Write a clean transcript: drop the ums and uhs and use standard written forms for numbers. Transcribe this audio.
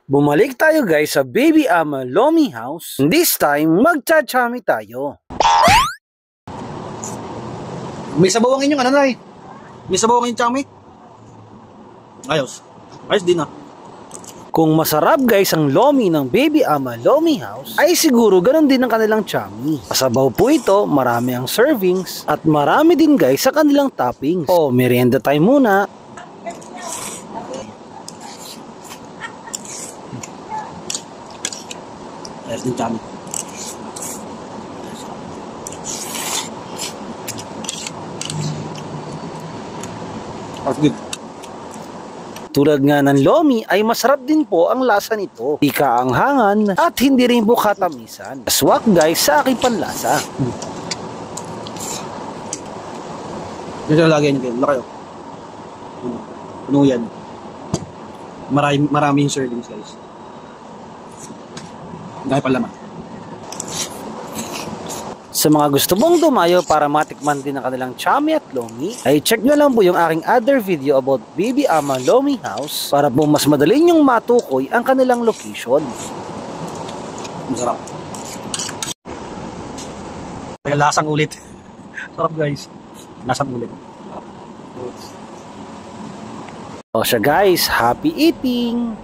Bumalik tayo guys sa Baby Ama Lomi House. This time, magcha-chami tayo. May sabaw ang inyong ano na eh. May sabaw ang inyong chami. Ayos. Ayos din ah. Kung masarap guys ang lomi ng Baby Ama Lomi House, ay siguro ganun din ang kanilang chami. Masabaw po ito, marami ang servings, at marami din guys sa kanilang toppings. O, merienda time muna. Ayos din chami. Ayos good. Tulad nga ng lomi ay masarap din po ang lasa nito. Di kaanghangan at hindi rin po katamisan. Swak guys sa aking panlasa. Dito lagay niyo kayo. Laki oh. Puno yan. Maraming servings guys. Dahil pa laman. Sa mga gusto mong dumayo para matikman din ang kanilang chami at lomi, ay check nyo lang po yung aking other video about Baby Ama Lomi House para po mas madali nyong matukoy ang kanilang location. Masarap. Kaya lasang ulit. Sarap guys. Lasang ulit. O siya guys, happy eating!